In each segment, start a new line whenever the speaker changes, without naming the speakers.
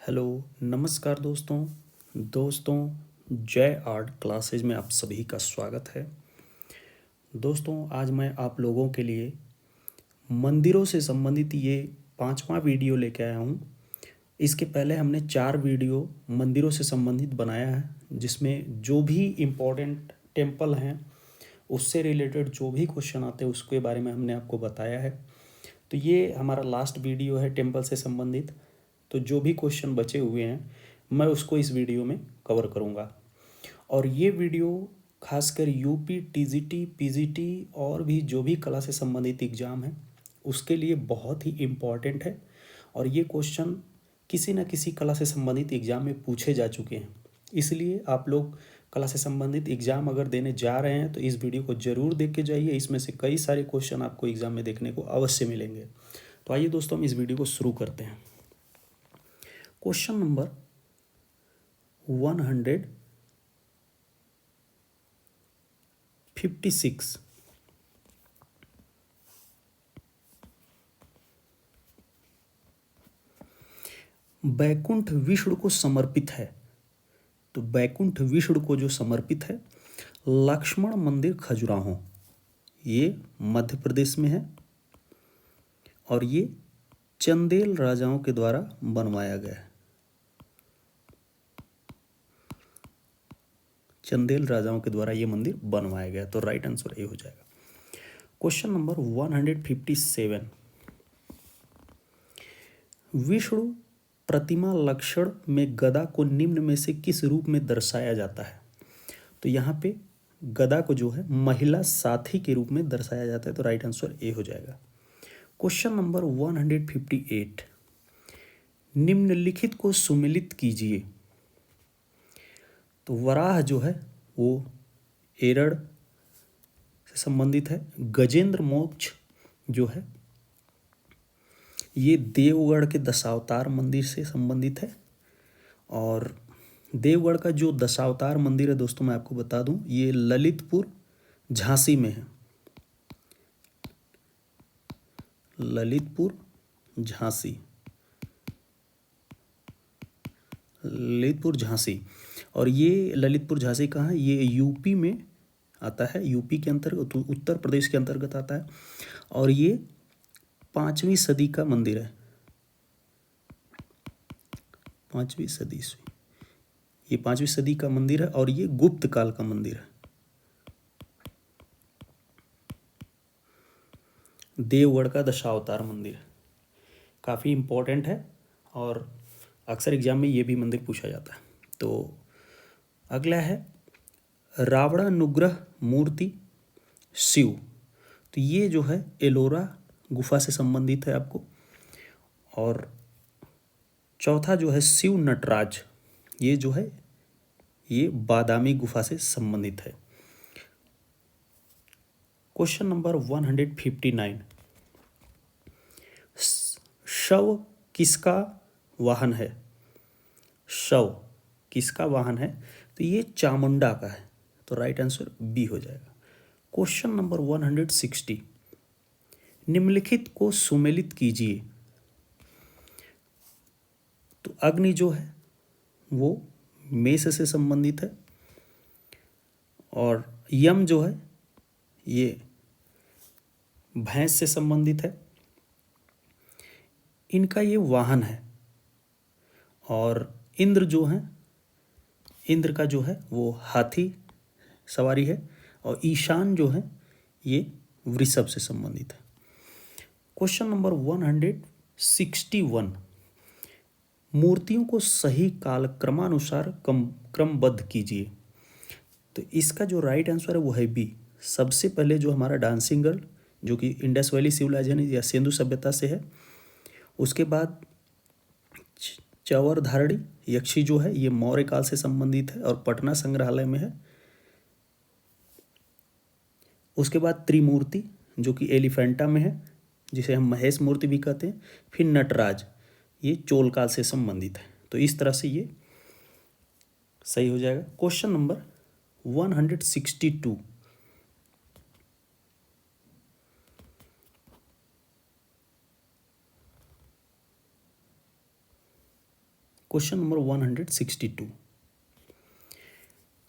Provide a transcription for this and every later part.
Hello, नमस्कार दोस्तों। दोस्तों, जय आर्ट क्लासेज में आप सभी का स्वागत है। दोस्तों, आज मैं आप लोगों के लिए मंदिरों से संबंधित ये पांचवा वीडियो लेके आया हूँ। इसके पहले हमने 4 वीडियो मंदिरों से संबंधित बनाया है, जिसमें जो भी इम्पोर्टेंट टेम्पल हैं उससे रिलेटेड जो भी क्वेश्चन आते हैं उसके बारे में हमने आपको बताया है। तो ये हमारा लास्ट वीडियो है टेम्पल से संबंधित। तो जो भी क्वेश्चन बचे हुए हैं मैं उसको इस वीडियो में कवर करूँगा। और ये वीडियो खासकर यूपी टीजीटी पीजीटी और भी जो भी कला से संबंधित एग्ज़ाम है उसके लिए बहुत ही इम्पॉर्टेंट है। और ये क्वेश्चन किसी न किसी कला से संबंधित एग्ज़ाम में पूछे जा चुके हैं। इसलिए आप लोग कला से संबंधित एग्ज़ाम अगर देने जा रहे हैं तो इस वीडियो को ज़रूर देख के जाइए। इसमें से कई सारे क्वेश्चन आपको एग्ज़ाम में देखने को अवश्य मिलेंगे। तो आइए दोस्तों, हम इस वीडियो को शुरू करते हैं। Question number 156। बैकुंठ विष्णु को समर्पित है। तो बैकुंठ विष्णु को जो समर्पित है लक्ष्मण मंदिर खजुराहो, ये मध्य प्रदेश में है और ये चंदेल राजाओं के द्वारा बनवाया गया है। चंदेल राजाओं के द्वारा ये मंदिर बनवाया गया, तो राइट आंसर ए हो जाएगा। Question number 157। विष्णु प्रतिमा लक्षण में गदा को निम्न में से किस रूप में दर्शाया जाता है? तो यहाँ पे गदा को जो है महिला साथी के रूप में दर्शाया जाता है, तो राइट आंसर ए हो जाएगा। Question number 158। निम्नलिखित को सुमेलित कीजिए। तो वराह जो है वो एरड़ से संबंधित है। गजेंद्र मोक्ष जो है ये देवगढ़ के दशावतार मंदिर से संबंधित है। और देवगढ़ का जो दशावतार मंदिर है दोस्तों, मैं आपको बता दूं, ये ललितपुर झांसी में है। ललितपुर झांसी, ललितपुर झांसी। और ये ललितपुर झांसी कहाँ है? ये यूपी में आता है, यूपी के अंतर्गत, उत्तर प्रदेश के अंतर्गत आता है। और ये 5वीं सदी का मंदिर है। 5वीं सदी ईस्वी, ये 5वीं सदी का मंदिर है और ये गुप्त काल का मंदिर है। देवगढ़ का दशावतार मंदिर काफ़ी इम्पोर्टेंट है और अक्सर एग्जाम में ये भी मंदिर पूछा जाता है। तो अगला है रावणानुग्रह मूर्ति शिव। तो ये जो है एलोरा गुफा से संबंधित है आपको। और चौथा जो है शिव नटराज, ये जो है ये बादामी गुफा से संबंधित है। Question number 159। शव किसका वाहन है? शव किसका वाहन है? तो ये चामुंडा का है, तो राइट आंसर बी हो जाएगा। Question number 160। निम्नलिखित को सुमेलित कीजिए। तो अग्नि जो है वो मेष से संबंधित है और यम जो है ये भैंस से संबंधित है। इनका ये वाहन है। और इंद्र जो है, इंद्र का जो है वो हाथी सवारी है। और ईशान जो है ये वृषभ से संबंधित है। Question number 161। मूर्तियों को सही काल क्रमानुसार क्रमबद्ध कीजिए। तो इसका जो राइट आंसर है वो है बी। सबसे पहले जो हमारा डांसिंग गर्ल जो कि इंडस वैली सिविलाइजेशन या सिंधु सभ्यता से है, उसके बाद चवर धारणी यक्षी जो है ये मौर्य काल से संबंधित है और पटना संग्रहालय में है। उसके बाद त्रिमूर्ति जो कि एलिफेंटा में है, जिसे हम महेश मूर्ति भी कहते हैं। फिर नटराज, ये चोल काल से संबंधित है। तो इस तरह से ये सही हो जाएगा। Question number 162। क्वेश्चन नंबर 162,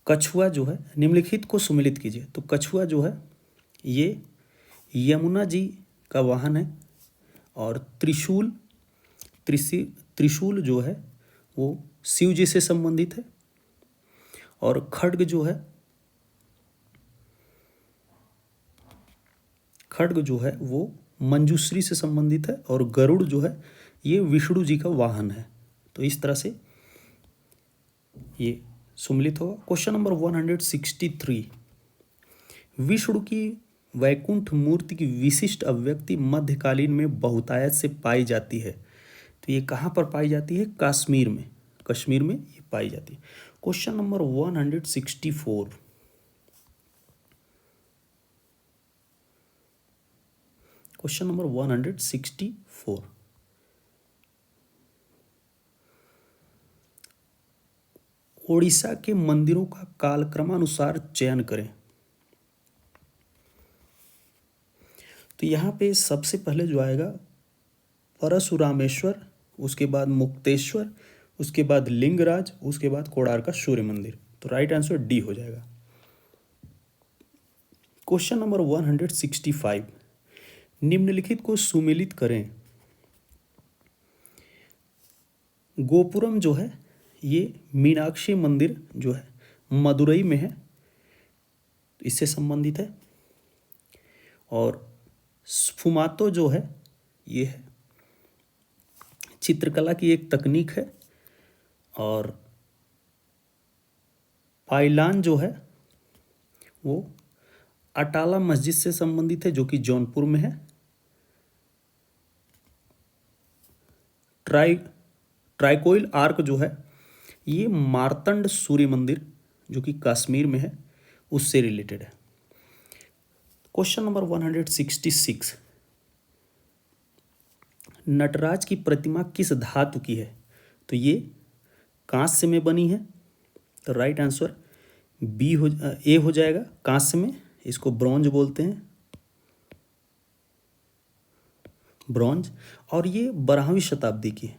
कछुआ जो है निम्नलिखित को सुमेलित कीजिए। तो कछुआ जो है ये यमुना जी का वाहन है, और त्रिशूल जो है वो शिव जी से संबंधित है, और खड्ग जो है वो मंजूश्री से संबंधित है, और गरुड़ जो है ये विष्णु जी का वाहन है। तो इस तरह से ये सुमिलित होगा। क्वेश्चन नंबर 163, विष्णु की वैकुंठ मूर्ति की विशिष्ट अभिव्यक्ति मध्यकालीन में बहुतायत से पाई जाती है। तो ये कहाँ पर पाई जाती है? कश्मीर में ये पाई जाती है। Question number 164, question number 164, Odisha के मंदिरों का कालक्रमानुसार चयन करें। तो यहाँ पे सबसे पहले जो आएगा परशुरामेश्वर, उसके बाद मुक्तेश्वर, उसके बाद लिंगराज, उसके बाद कोणार्क सूर्य मंदिर। तो राइट आंसर डी हो जाएगा। क्वेश्चन नंबर 165, निम्नलिखित को सुमेलित करें। गोपुरम जो है ये मीनाक्षी मंदिर जो है मदुरई में है, तो इससे संबंधित है। और स्फुमातो जो है ये है चित्रकला की एक तकनीक है। और पाइलान जो है वो अटाला मस्जिद से संबंधित है, जो कि जौनपुर में है। ट्राइकोइल आर्क जो है ये मार्तंड सूर्य मंदिर जो कि कश्मीर में है उससे रिलेटेड है। क्वेश्चन नंबर 166, नटराज की प्रतिमा किस धातु की है? तो ये कांस्य में बनी है। तो राइट आंसर ए हो जाएगा, कांस्य में। इसको ब्रॉन्ज बोलते हैं, ब्रॉन्ज। और ये 12वीं शताब्दी की है,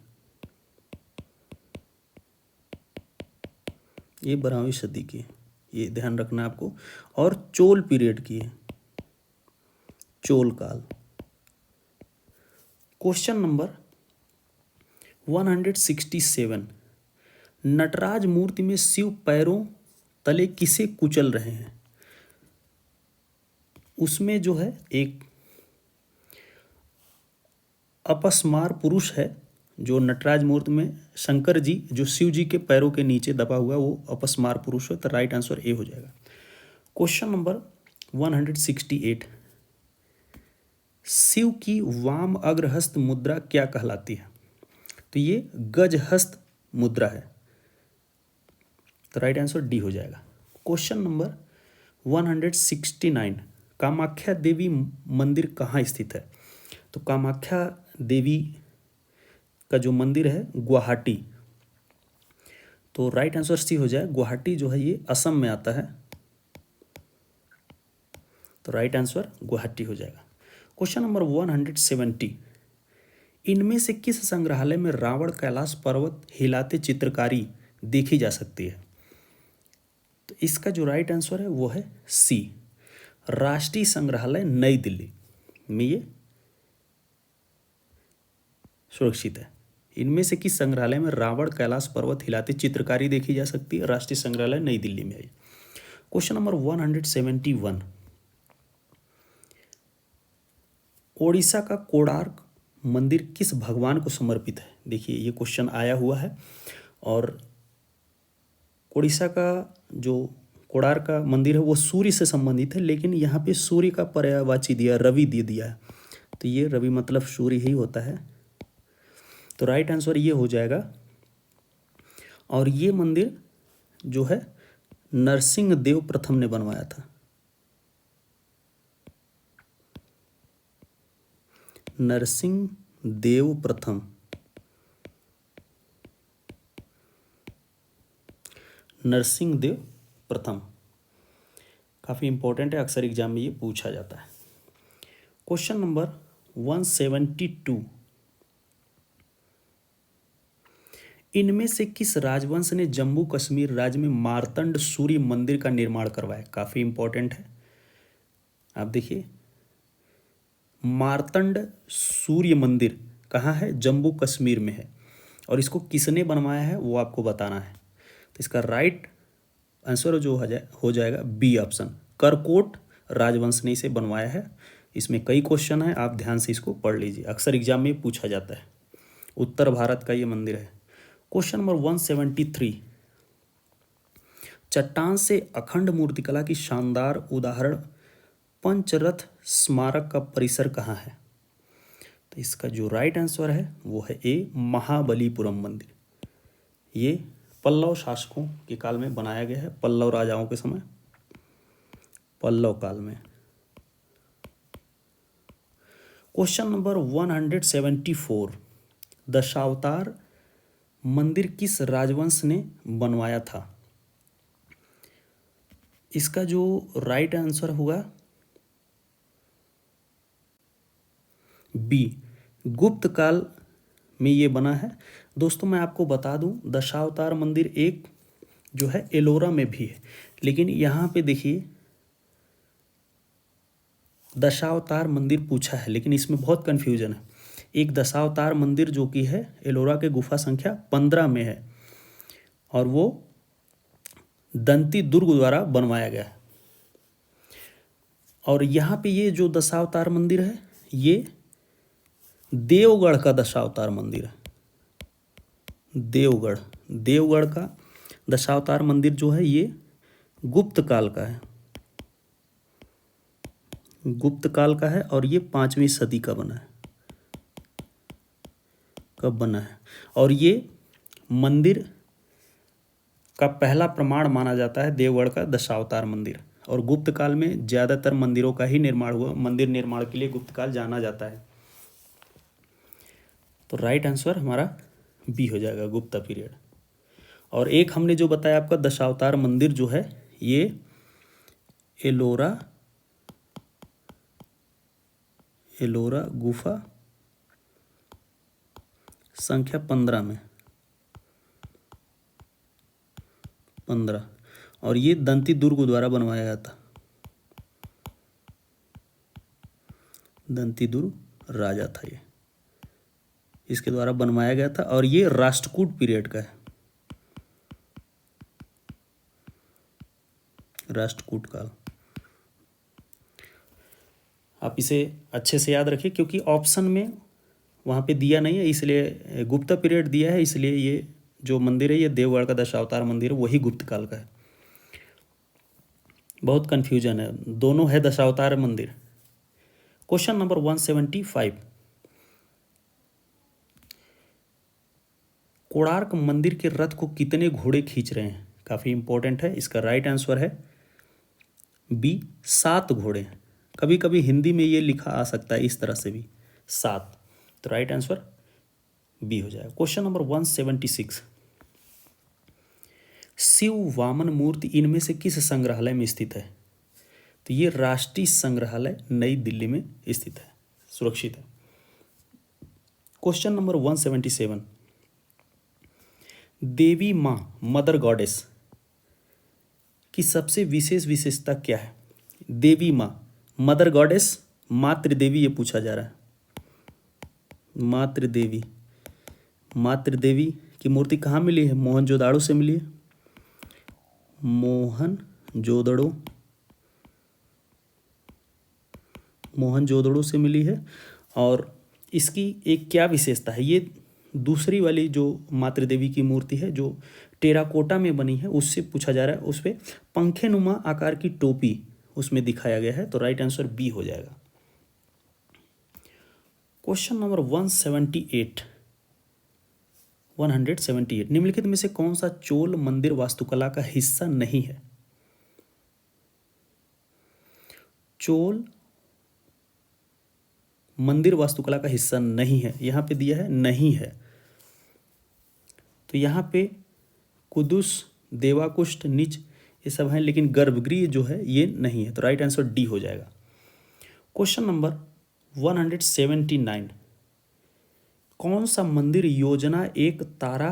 ये 12वीं सदी की है, ये ध्यान रखना आपको। और चोल पीरियड की है, चोल काल। क्वेश्चन नंबर 167, नटराज मूर्ति में शिव पैरों तले किसे कुचल रहे हैं? उसमें जो है एक अपस्मार पुरुष है, जो नटराज मूर्ति में शंकर जी जो शिव जी के पैरों के नीचे दबा हुआ है वो अपस्मार पुरुष है। तो राइट आंसर ए हो जाएगा। क्वेश्चन नंबर 168, शिव की वाम अग्रहस्त मुद्रा क्या कहलाती है? तो ये गजहस्त मुद्रा है। तो राइट आंसर डी हो जाएगा। क्वेश्चन नंबर 169, कामाख्या देवी मंदिर कहाँ स्थित है? तो कामाख्या देवी का जो मंदिर है गुवाहाटी। तो राइट आंसर सी हो जाए, गुवाहाटी जो है ये असम में आता है। तो राइट आंसर गुवाहाटी हो जाएगा। क्वेश्चन नंबर 170, इनमें से किस संग्रहालय में रावण कैलाश पर्वत हिलाते चित्रकारी देखी जा सकती है? तो इसका जो राइट आंसर है वो है सी, राष्ट्रीय संग्रहालय नई दिल्ली में ये सुरक्षित है। इनमें से किस संग्रहालय में रावण कैलाश पर्वत हिलाते चित्रकारी देखी जा सकती है? राष्ट्रीय संग्रहालय नई दिल्ली में है। क्वेश्चन नंबर 171, ओडिशा का कोणार्क मंदिर किस भगवान को समर्पित है? देखिए ये क्वेश्चन आया हुआ है। और ओडिशा का जो कोणार्क का मंदिर है वो सूर्य से संबंधित है, लेकिन यहाँ पे सूर्य का पर्यायवाची दिया, रवि दे दिया है। तो ये रवि मतलब सूर्य ही होता है। तो राइट आंसर ये हो जाएगा। और ये मंदिर जो है नरसिंह देव प्रथम ने बनवाया था। नरसिंह देव प्रथम, नरसिंह देव प्रथम काफ़ी इंपॉर्टेंट है, अक्सर एग्जाम में ये पूछा जाता है। क्वेश्चन नंबर 172, इनमें से किस राजवंश ने जम्मू कश्मीर राज्य में मार्तंड सूर्य मंदिर का निर्माण करवाया? काफी इंपॉर्टेंट है। आप देखिए, मार्तंड सूर्य मंदिर कहाँ है? जम्मू कश्मीर में है। और इसको किसने बनवाया है वो आपको बताना है। तो इसका राइट आंसर जो हो जाएगा बी ऑप्शन, करकोट राजवंश ने इसे बनवाया है। इसमें कई क्वेश्चन हैं, आप ध्यान से इसको पढ़ लीजिए, अक्सर एग्जाम में पूछा जाता है। उत्तर भारत का ये मंदिर है। क्वेश्चन नंबर 173, चट्टान से अखंड मूर्तिकला की शानदार उदाहरण पंचरथ स्मारक का परिसर कहाँ है? तो इसका जो राइट आंसर है वो है ए, महाबलीपुरम मंदिर। ये पल्लव शासकों के काल में बनाया गया है, पल्लव राजाओं के समय, पल्लव काल में। क्वेश्चन नंबर 174, दशावतार मंदिर किस राजवंश ने बनवाया था? इसका जो राइट आंसर होगा बी, गुप्त काल में ये बना है। दोस्तों मैं आपको बता दूं, दशावतार मंदिर एक जो है एलोरा में भी है, लेकिन यहाँ पे देखिए दशावतार मंदिर पूछा है, लेकिन इसमें बहुत कन्फ्यूजन है। एक दशावतार मंदिर जो कि है एलोरा के गुफा संख्या 15 में है, और वो दंती दुर्ग द्वारा बनवाया गया है। और यहाँ पे ये जो दशावतार मंदिर है ये देवगढ़ का दशावतार मंदिर है। देवगढ़ का दशावतार मंदिर जो है ये गुप्त काल का है, गुप्त काल का है, और ये 5वीं सदी का बना है, कब बना है। और ये मंदिर का पहला प्रमाण माना जाता है देवगढ़ का दशावतार मंदिर। और गुप्त काल में ज़्यादातर मंदिरों का ही निर्माण हुआ, मंदिर निर्माण के लिए गुप्त काल जाना जाता है। तो राइट आंसर हमारा बी हो जाएगा, गुप्ता पीरियड। और एक हमने जो बताया आपका दशावतार मंदिर जो है ये एलोरा गुफा संख्या 15 में 15, और ये दंती दुर्ग द्वारा बनवाया गया था, दंती दुर्ग राजा था ये, इसके द्वारा बनवाया गया था। और ये राष्ट्रकूट पीरियड का है, राष्ट्रकूट काल। आप इसे अच्छे से याद रखिए, क्योंकि ऑप्शन में वहाँ पे दिया नहीं है, इसलिए गुप्ता पीरियड दिया है, इसलिए ये जो मंदिर है ये देवगढ़ का दशावतार मंदिर है, वही गुप्त काल का है। बहुत कन्फ्यूजन है, दोनों है दशावतार मंदिर। क्वेश्चन नंबर 175, कोणार्क मंदिर के रथ को कितने घोड़े खींच रहे हैं? काफ़ी इंपॉर्टेंट है। इसका राइट आंसर है बी, 7 घोड़े। कभी कभी हिंदी में ये लिखा आ सकता है इस तरह से भी, 7। तो राइट आंसर बी हो जाएगा। क्वेश्चन नंबर 176, शिव वामन मूर्ति इनमें से किस संग्रहालय में स्थित है? तो ये राष्ट्रीय संग्रहालय नई दिल्ली में स्थित है, सुरक्षित है। क्वेश्चन नंबर 177, देवी माँ मदर गॉडेस की सबसे विशेष विशेषता क्या है? देवी माँ मदर गॉडेस, मातृदेवी, ये पूछा जा रहा है। मातृदेवी की मूर्ति कहाँ मिली है? मोहनजोदाड़ो से मिली है, मोहनजोदड़ो से मिली है। और इसकी एक क्या विशेषता है? ये दूसरी वाली जो मातृदेवी की मूर्ति है जो टेराकोटा में बनी है उससे पूछा जा रहा है। उस पर पंखे नुमा आकार की टोपी उसमें दिखाया गया है, तो राइट आंसर बी हो जाएगा। क्वेश्चन नंबर 178, निम्नलिखित में से कौन सा चोल मंदिर वास्तुकला का हिस्सा नहीं है? चोल मंदिर वास्तुकला का हिस्सा नहीं है, यहाँ पे दिया है नहीं है। तो यहाँ पे कुदुस, देवाकुष्ठ, निच ये सब हैं, लेकिन गर्भगृह जो है ये नहीं है, तो राइट आंसर डी हो जाएगा। क्वेश्चन नंबर 179, कौन सा मंदिर योजना एक तारा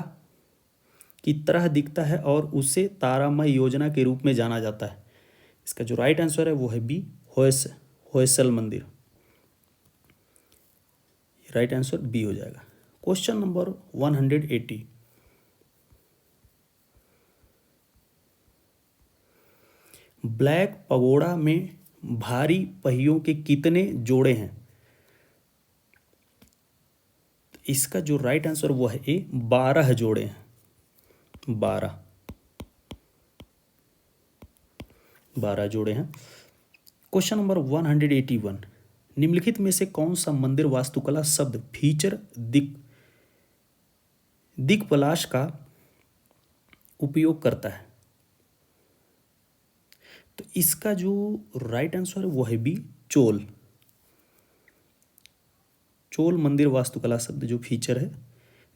की तरह दिखता है और उसे तारामय योजना के रूप में जाना जाता है। इसका जो राइट आंसर है वो है बी, होयसल मंदिर। राइट आंसर बी हो जाएगा। Question number 180। ब्लैक पगोड़ा में भारी पहियों के कितने जोड़े हैं? इसका जो राइट आंसर वो है ए, 12 जोड़े हैं। 12 जोड़े हैं। Question number 181। निम्नलिखित में से कौन सा मंदिर वास्तुकला शब्द फीचर दिक्पलाश का उपयोग करता है? तो इसका जो राइट आंसर है वो है बी, चोल मंदिर वास्तुकला शब्द जो फीचर है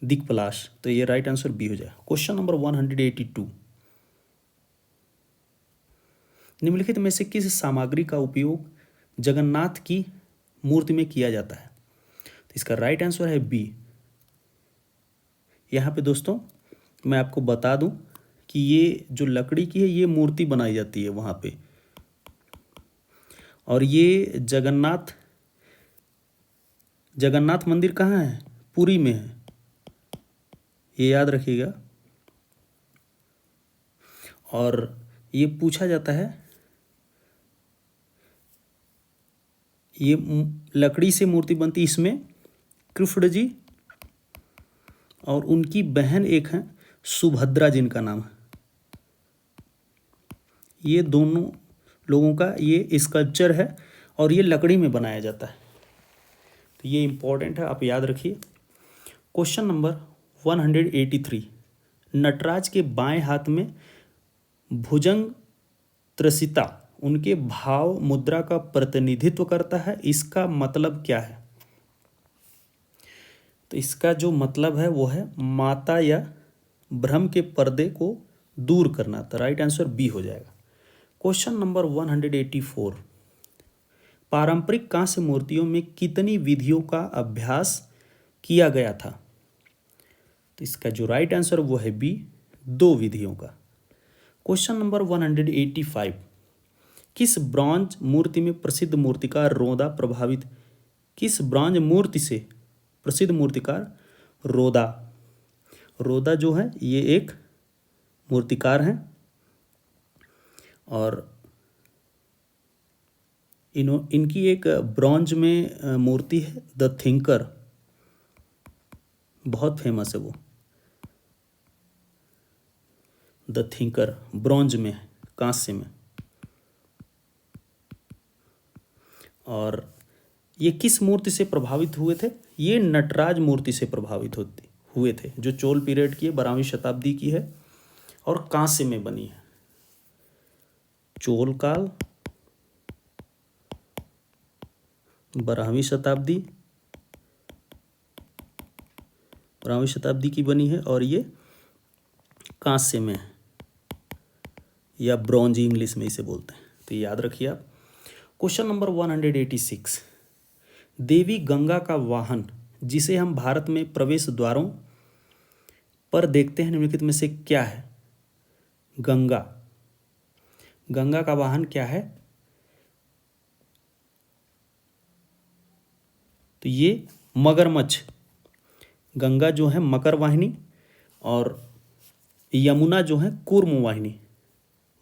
दिक्पलाश, तो ये राइट आंसर बी हो जाए। Question number 182। निम्नलिखित में से किस सामग्री का उपयोग जगन्नाथ की मूर्ति में किया जाता है? तो इसका राइट आंसर है बी। यहाँ पे दोस्तों मैं आपको बता दूं कि ये जो लकड़ी की है ये मूर्ति बनाई जाती है वहाँ पे, और ये जगन्नाथ मंदिर कहाँ है? पुरी में है, ये याद रखिएगा। और ये पूछा जाता है, ये लकड़ी से मूर्ति बनती, इसमें कृष्ण जी और उनकी बहन एक हैं सुभद्रा जिनका नाम है, ये दोनों लोगों का ये स्कल्पचर है और ये लकड़ी में बनाया जाता है। तो ये इम्पोर्टेंट है, आप याद रखिए। Question number 183। नटराज के बाएं हाथ में भुजंग त्रसिता उनके भाव मुद्रा का प्रतिनिधित्व करता है, इसका मतलब क्या है? तो इसका जो मतलब है वो है माता या भ्रम के पर्दे को दूर करना। तो राइट आंसर बी हो जाएगा। Question number 184। पारंपरिक कांस्य मूर्तियों में कितनी विधियों का अभ्यास किया गया था? तो इसका जो राइट आंसर वो है बी, 2 विधियों का। Question number 185। किस ब्रॉन्ज मूर्ति में प्रसिद्ध मूर्तिकार किस ब्रॉन्ज मूर्ति से प्रसिद्ध मूर्तिकार रोदा जो है ये एक मूर्तिकार हैं, और इनकी एक ब्रॉन्ज में मूर्ति है द थिंकर, बहुत फेमस है वो। द थिंकर ब्रॉन्ज में है, कांस्य में। और ये किस मूर्ति से प्रभावित हुए थे? ये नटराज मूर्ति से प्रभावित हुए थे, जो चोल पीरियड की है, 12वीं शताब्दी की है और कांस्य में बनी है। चोल काल, 12वीं शताब्दी की बनी है और ये कांस्य में है, या ब्रॉन्ज इंग्लिश में इसे बोलते हैं। तो याद रखिए आप। Question number 186। देवी गंगा का वाहन जिसे हम भारत में प्रवेश द्वारों पर देखते हैं, निम्नलिखित में से क्या है? गंगा का वाहन क्या है? तो ये मगरमच्छ। गंगा जो है मकर वाहिनी और यमुना जो है कूर्म वाहिनी।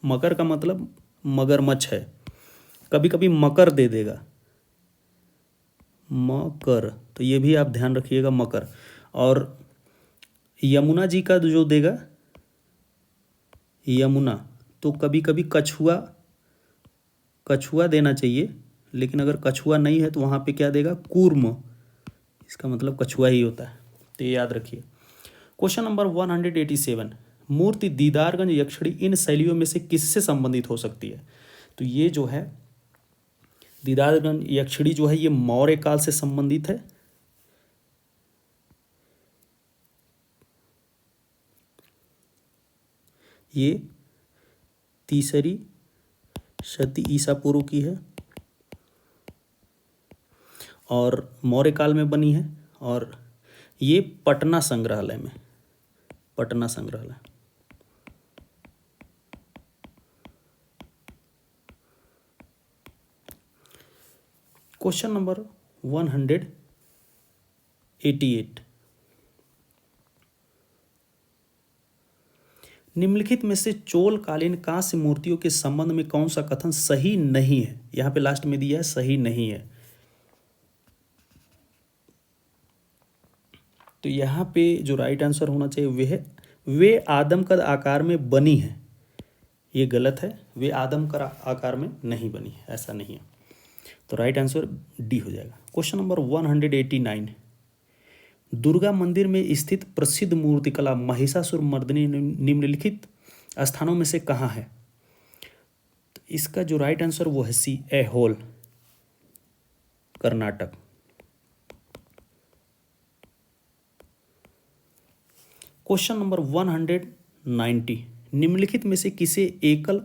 मकर का मतलब मगरमच्छ है, कभी कभी मकर दे देगा, मकर, तो ये भी आप ध्यान रखिएगा, मकर। और यमुना जी का जो देगा यमुना, तो कभी कभी कछुआ देना चाहिए, लेकिन अगर कछुआ नहीं है तो वहाँ पे क्या देगा? कूर्म, इसका मतलब कछुआ ही होता है। तो ये याद रखिए। Question number 187। मूर्ति दीदारगंज यक्षिणी इन शैलियों में से किससे संबंधित हो सकती है? तो ये जो है दीदारगंज यक्षिणी जो है ये मौर्य काल से संबंधित है। ये 3री शती ईसा पूर्व की है और मौर्य काल में बनी है, और ये पटना पटना संग्रहालय। Question number 188। निम्नलिखित में से चोल कालीन कांस्य मूर्तियों के संबंध में कौन सा कथन सही नहीं है? यहां पे लास्ट में दिया है सही नहीं है। तो यहाँ पे जो राइट आंसर होना चाहिए वे है वे आदमकद आकार में बनी है। ये गलत है, वे आदमकद आकार में नहीं बनी है, ऐसा नहीं है। तो राइट आंसर डी हो जाएगा। Question number 189। दुर्गा मंदिर में स्थित प्रसिद्ध मूर्तिकला महिषासुर मर्दिनी निम्नलिखित स्थानों में से कहाँ है? तो इसका जो राइट आंसर वो है C, Aihole, Karnataka. Question number 190। निम्नलिखित में से किसे एकल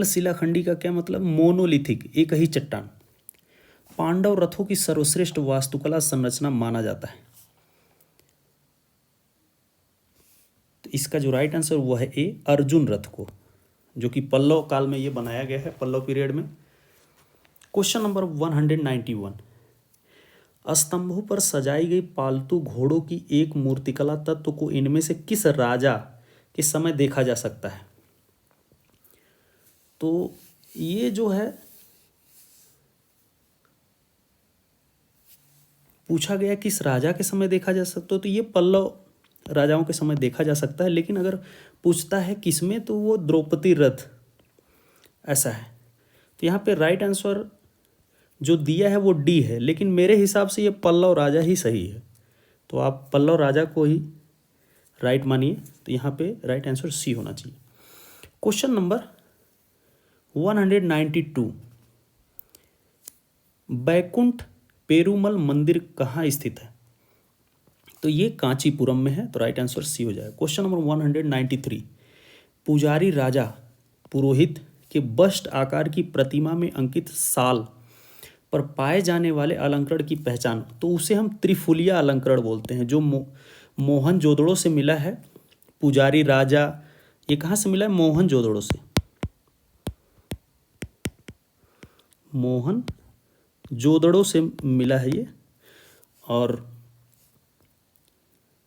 शिलाखंडी का क्या मतलब? मोनोलिथिक, एक ही चट्टान, पांडव रथों की सर्वश्रेष्ठ वास्तुकला संरचना माना जाता है? तो इसका जो राइट आंसर वो है ए, अर्जुन रथ को, जो कि पल्लव काल में ये बनाया गया है, पल्लव पीरियड में। Question number 191। स्तंभों पर सजाई गई पालतू घोड़ों की एक मूर्तिकला तत्व को इनमें से किस राजा के समय देखा जा सकता है? तो ये जो है पूछा गया किस राजा के समय देखा जा सकता है, तो ये पल्लव राजाओं के समय देखा जा सकता है। लेकिन अगर पूछता है किसमें, तो वो द्रौपदी रथ, ऐसा है। तो यहाँ पे राइट आंसर जो दिया है वो डी है, लेकिन मेरे हिसाब से ये पल्लव राजा ही सही है। तो आप पल्लव राजा को ही राइट मानिए। तो यहाँ पे राइट आंसर सी होना चाहिए। Question number 192। बैकुंठ पेरुमल मंदिर कहाँ स्थित है? तो ये कांचीपुरम में है। तो राइट आंसर सी हो जाएगा। Question number 193। पुजारी राजा पुरोहित के बस्ट आकार की प्रतिमा में अंकित साल पर पाए जाने वाले अलंकरण की पहचान, तो उसे हम त्रिफुलिया अलंकरण बोलते हैं, जो मोहनजोदड़ो से मिला है। पुजारी राजा, ये कहाँ से मिला है? मोहनजोदड़ो से, मोहनजोदड़ो से मिला है ये। और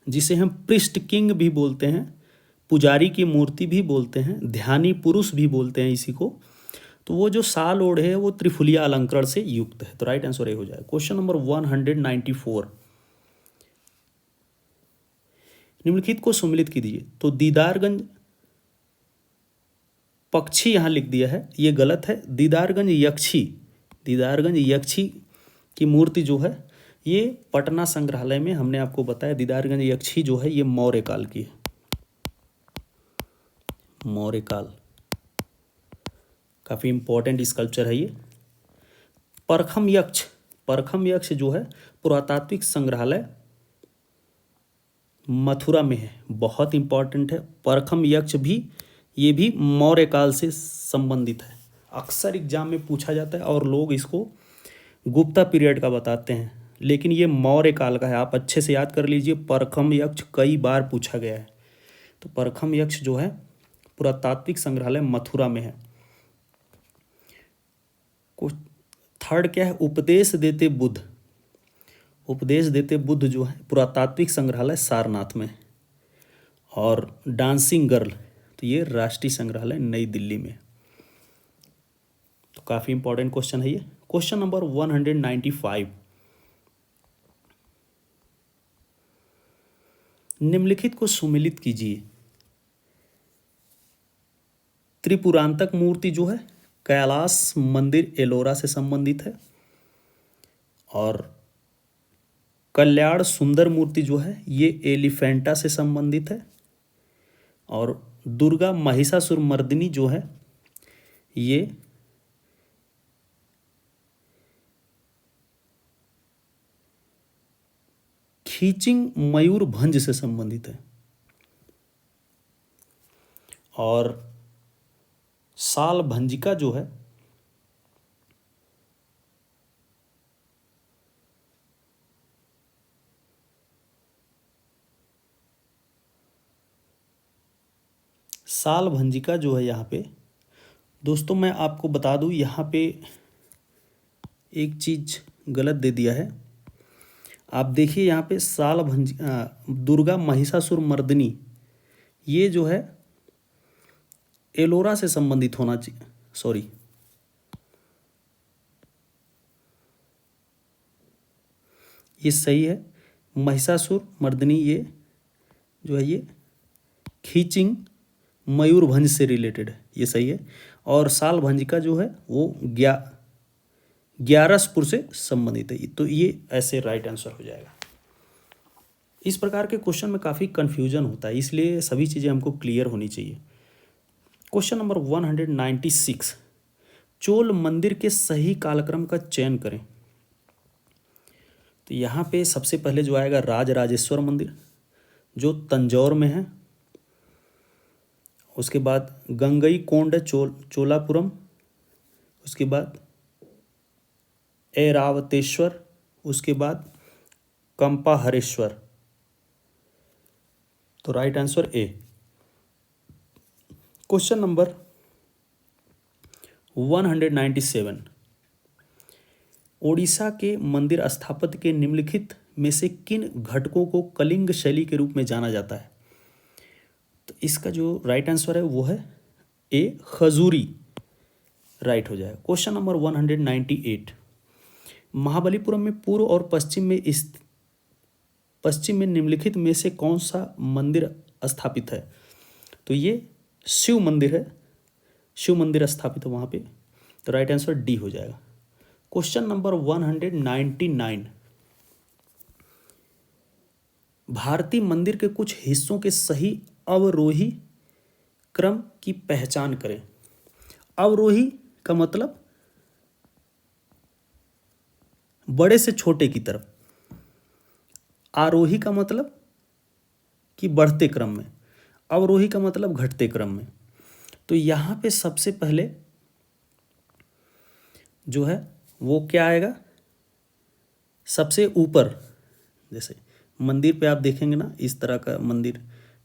जिसे हम पृष्ठ किंग भी बोलते हैं, पुजारी की मूर्ति भी बोलते हैं, ध्यानी पुरुष भी बोलते हैं इसी को। तो वो जो साल ओढ़े है वो त्रिफुलिया अलंकरण से युक्त है। तो राइट आंसर ए हो जाएगा। Question number 194। निम्नलिखित को सुमिलित कीजिए। तो दीदारगंज पक्षी यहाँ लिख दिया है, ये गलत है। दीदारगंज यक्षी की मूर्ति जो है ये पटना संग्रहालय में, हमने आपको बताया दीदारगंज यक्षी जो है ये मौर्य काल की है, मौर्य काल। काफ़ी इंपॉर्टेंट स्कल्पचर है ये। परखम यक्ष जो है पुरातात्विक संग्रहालय मथुरा में है, बहुत इंपॉर्टेंट है। परखम यक्ष भी, ये भी मौर्य काल से संबंधित है। अक्सर एग्जाम में पूछा जाता है और लोग इसको गुप्ता पीरियड का बताते हैं, लेकिन ये मौर्य काल का है। आप अच्छे से याद कर लीजिए, परखम यक्ष कई बार पूछा गया है। तो परखम यक्ष जो है पुरातात्विक संग्रहालय मथुरा में है। थर्ड क्या है? उपदेश देते बुद्ध जो है पुरातात्विक संग्रहालय सारनाथ में। और डांसिंग गर्ल, तो ये राष्ट्रीय संग्रहालय नई दिल्ली में। तो काफ़ी इंपॉर्टेंट क्वेश्चन है ये। Question number 195। निम्नलिखित को सुमिलित कीजिए। त्रिपुरांतक मूर्ति जो है कैलाश मंदिर एलोरा से संबंधित है। और कल्याण सुंदर मूर्ति जो है ये एलिफेंटा से संबंधित है। और दुर्गा महिषासुर मर्दिनी जो है ये खीचिंग मयूरभंज से संबंधित है। और साल भंजिका जो है साल भंजिका जो है यहाँ पे दोस्तों, मैं आपको बता दूँ, यहाँ पे एक चीज़ गलत दे दिया है। आप देखिए यहाँ पे दुर्गा महिषासुर मर्दिनी, ये जो है एलोरा से संबंधित होना चाहिए, सॉरी, ये सही है। महिषासुर मर्दिनी ये जो है ये खीचिंग मयूरभंज से रिलेटेड है, ये सही है। और साल भंजिका जो है वो ग्यारसपुर से संबंधित है, तो ये ऐसे राइट आंसर हो जाएगा। इस प्रकार के क्वेश्चन में काफ़ी कन्फ्यूजन होता है, इसलिए सभी चीज़ें हमको क्लियर होनी चाहिए। क्वेश्चन नंबर 196, चोल मंदिर के सही कालक्रम का चयन करें। तो यहाँ पे सबसे पहले जो आएगा राजराजेश्वर मंदिर, जो तंजौर में है। उसके बाद गंगई कोंड चोलापुरम, उसके बाद ऐरावतेश्वर, उसके बाद कंपाहरेश्वर। तो right answer A. Question number 197, Odisha के मंदिर स्थापत्य के निम्नलिखित में से किन घटकों को कलिंग शैली के रूप में जाना जाता है। तो इसका जो राइट आंसर है वो है ए, खजूरी, राइट हो जाएगा। क्वेश्चन नंबर 198, महाबलीपुरम में पूर्व और पश्चिम में निम्नलिखित में से कौन सा मंदिर स्थापित है। तो ये शिव मंदिर है, शिव मंदिर स्थापित है वहाँ पे, तो राइट आंसर डी हो जाएगा। क्वेश्चन नंबर 199, भारतीय मंदिर के कुछ हिस्सों के सही अवरोही क्रम की पहचान करें। अवरोही का मतलब बड़े से छोटे की तरफ, आरोही का मतलब कि बढ़ते क्रम में, अवरोही का मतलब घटते क्रम में। तो यहाँ पे सबसे पहले जो है वो क्या आएगा, सबसे ऊपर, जैसे मंदिर पे आप देखेंगे ना इस तरह का मंदिर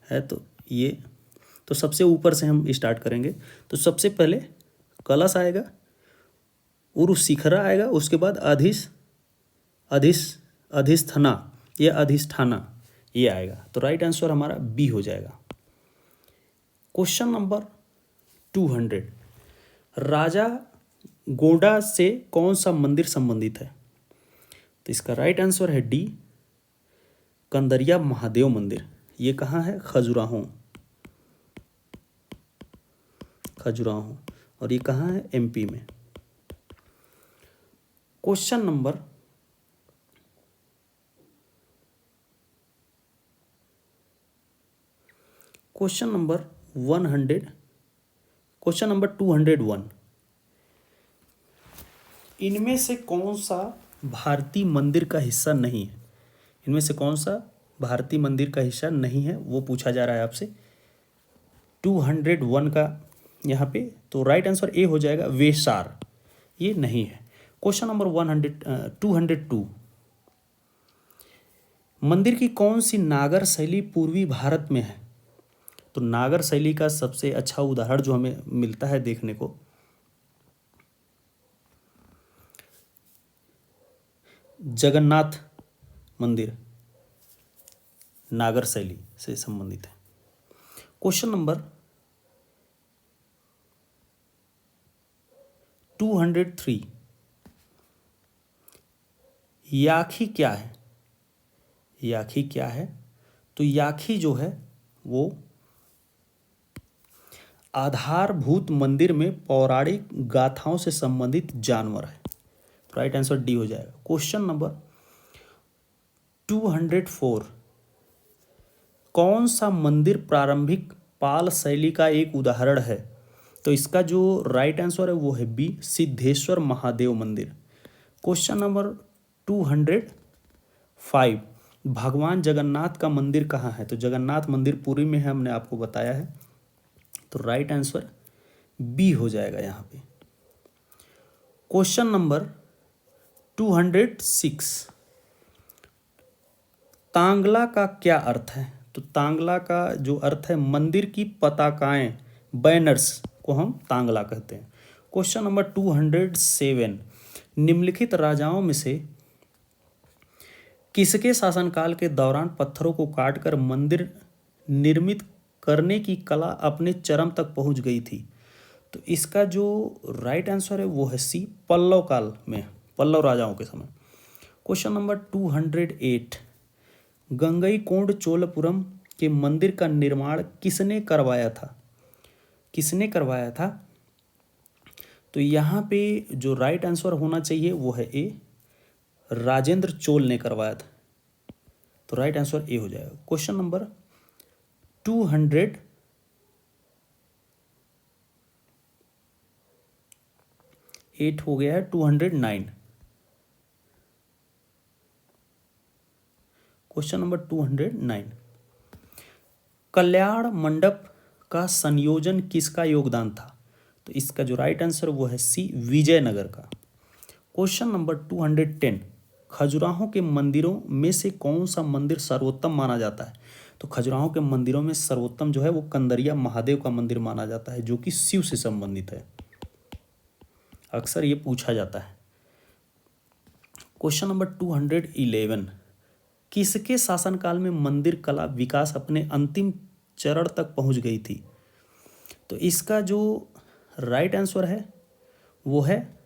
है, तो ये, तो सबसे ऊपर से हम स्टार्ट करेंगे। तो सबसे पहले कलश आएगा, उरुशिखरा आएगा, उसके बाद अधिष्ठाना या अधिष्ठाना ये आएगा। तो राइट आंसर हमारा बी हो जाएगा। क्वेश्चन नंबर 200, राजा गोंडा से कौन सा मंदिर संबंधित है। तो इसका राइट आंसर है डी, कंदरिया महादेव मंदिर। ये कहाँ है, खजुराहो, और ये कहाँ है, एमपी में। क्वेश्चन नंबर 201, इनमें से कौन सा भारतीय मंदिर का हिस्सा नहीं है। इनमें से कौन सा भारतीय मंदिर का हिस्सा नहीं है वो पूछा जा रहा है आपसे। 201 का यहाँ पे, तो राइट आंसर ए हो जाएगा, वेसार, ये नहीं है। क्वेश्चन नंबर 202, मंदिर की कौन सी नागर शैली पूर्वी भारत में है। तो नागर शैली का सबसे अच्छा उदाहरण जो हमें मिलता है देखने को, जगन्नाथ मंदिर नागर शैली से संबंधित है। क्वेश्चन नंबर 203, याखी क्या है। याखी क्या है, तो याखी जो है वो आधारभूत मंदिर में पौराणिक गाथाओं से संबंधित जानवर है। राइट आंसर डी हो जाएगा। क्वेश्चन नंबर 204, कौन सा मंदिर प्रारंभिक पाल शैली का एक उदाहरण है। तो इसका जो राइट आंसर है वो है बी, सिद्धेश्वर महादेव मंदिर। क्वेश्चन नंबर 205, भगवान जगन्नाथ का मंदिर कहाँ है। तो जगन्नाथ मंदिर पुरी में है, हमने आपको बताया है, तो राइट आंसर बी हो जाएगा यहाँ पे। क्वेश्चन नंबर 206, तांगला का क्या अर्थ है। तो तांगला का जो अर्थ है मंदिर की पताकाएं, बैनर्स को हम तांगला कहते हैं। क्वेश्चन नंबर 207, निम्नलिखित राजाओं में से किसके शासनकाल के दौरान पत्थरों को काटकर मंदिर निर्मित करने की कला अपने चरम तक पहुंच गई थी? तो इसका जो राइट आंसर है वो है सी, पल्लव काल में, पल्लव राजाओं के समय। क्वेश्चन नंबर 208, गंगईकोंड चोलपुरम के मंदिर का निर्माण किसने करवाया था? किसने करवाया था? तो यहाँ पे जो राइट आंसर होना चाहिए वो है ए, राजेंद्र चोल ने करवाया था। तो राइट आंसर ए हो जाएगा। क्वेश्चन नंबर 208 हो गया है 209। क्वेश्चन नंबर 209, कल्याण मंडप का संयोजन किसका योगदान था? तो इसका जो राइट आंसर वो है सी, विजयनगर का। क्वेश्चन नंबर 210, खजुराहो के मंदिरों में से कौन सा मंदिर सर्वोत्तम माना जाता है? तो खजुराहो के मंदिरों में सर्वोत्तम जो है वो कंदरिया महादेव का मंदिर माना जाता है, जो कि शिव से संबंधित है। अक्सर ये पूछा जाता है। क्वेश्चन नंबर 211, किसके शासनकाल में मंदिर कला विकास अपने अंतिम चरण तक पहुंच गई थी? तो इसका जो राइट आंसर है वो है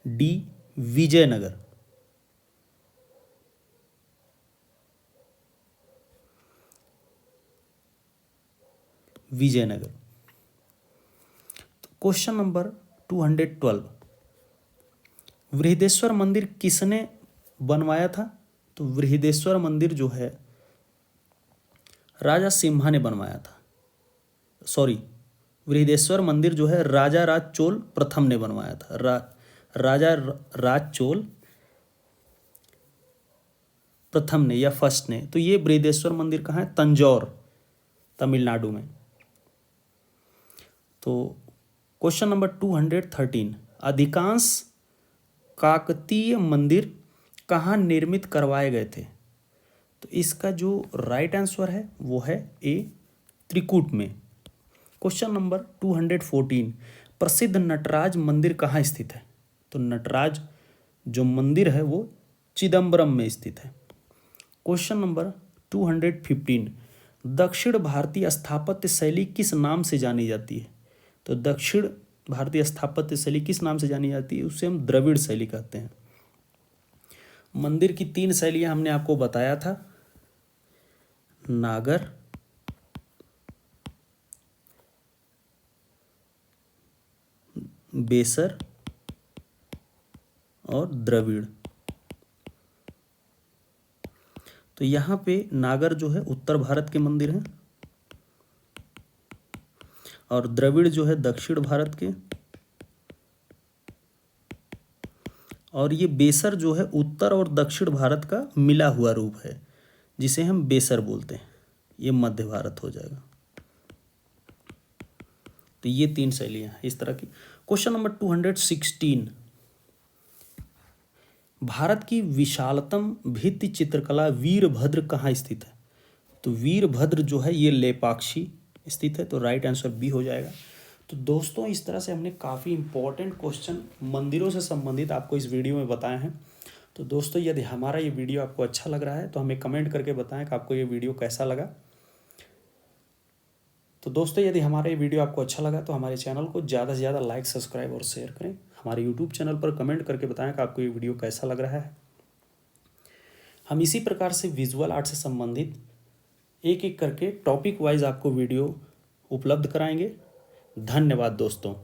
D, Vijayanagar. Vijayanagar. Question number 212, Brihadeshwara मंदिर किसने बनवाया था? तो बृहदेश्वर मंदिर जो है राजा सिम्हा ने बनवाया था। सॉरी, बृहदेश्वर मंदिर जो है राजा राज चोल प्रथम ने बनवाया था। राजा राज चोल प्रथम ने या फर्स्ट ने। तो ये बृहदेश्वर मंदिर कहाँ है? तंजौर, तमिलनाडु में। तो क्वेश्चन नंबर 213, अधिकांश काकतीय मंदिर कहाँ निर्मित करवाए गए थे? तो इसका जो राइट आंसर है वो है ए, त्रिकूट में। क्वेश्चन नंबर 214, प्रसिद्ध नटराज मंदिर कहाँ स्थित है? तो नटराज जो मंदिर है वो चिदम्बरम में स्थित है। क्वेश्चन नंबर 215, दक्षिण भारतीय स्थापत्य शैली किस नाम से जानी जाती है? तो दक्षिण भारतीय स्थापत्य शैली किस नाम से जानी जाती है? उसे हम द्रविड़ शैली कहते हैं। मंदिर की 3 शैलियां हमने आपको बताया था, नागर, बेसर और द्रविड़। तो यहाँ पे नागर जो है उत्तर भारत के मंदिर हैं और द्रविड़ जो है दक्षिण भारत के, और ये बेसर जो है उत्तर और दक्षिण भारत का मिला हुआ रूप है, जिसे हम बेसर बोलते हैं। ये मध्य भारत हो जाएगा। तो ये 3 शैलियाँ हैं इस तरह की। क्वेश्चन नंबर 216, भारत की विशालतम भित्ति चित्रकला वीरभद्र कहाँ स्थित है? तो वीरभद्र जो है ये लेपाक्षी स्थित है। तो राइट आंसर बी हो जाएगा। तो दोस्तों इस तरह से हमने काफ़ी इंपॉर्टेंट क्वेश्चन मंदिरों से संबंधित आपको इस वीडियो में बताए हैं। तो दोस्तों यदि हमारा ये वीडियो आपको अच्छा लग रहा है तो हमें कमेंट करके बताएं कि आपको ये वीडियो कैसा लगा। तो दोस्तों यदि हमारा ये वीडियो आपको अच्छा लगा तो हमारे चैनल को ज़्यादा से ज़्यादा लाइक, सब्सक्राइब और शेयर करें। हमारे यूट्यूब चैनल पर कमेंट करके बताएं कि आपको ये वीडियो कैसा लग रहा है। हम इसी प्रकार से विजुअल आर्ट से संबंधित एक एक करके टॉपिक वाइज आपको वीडियो उपलब्ध कराएंगे। धन्यवाद दोस्तों।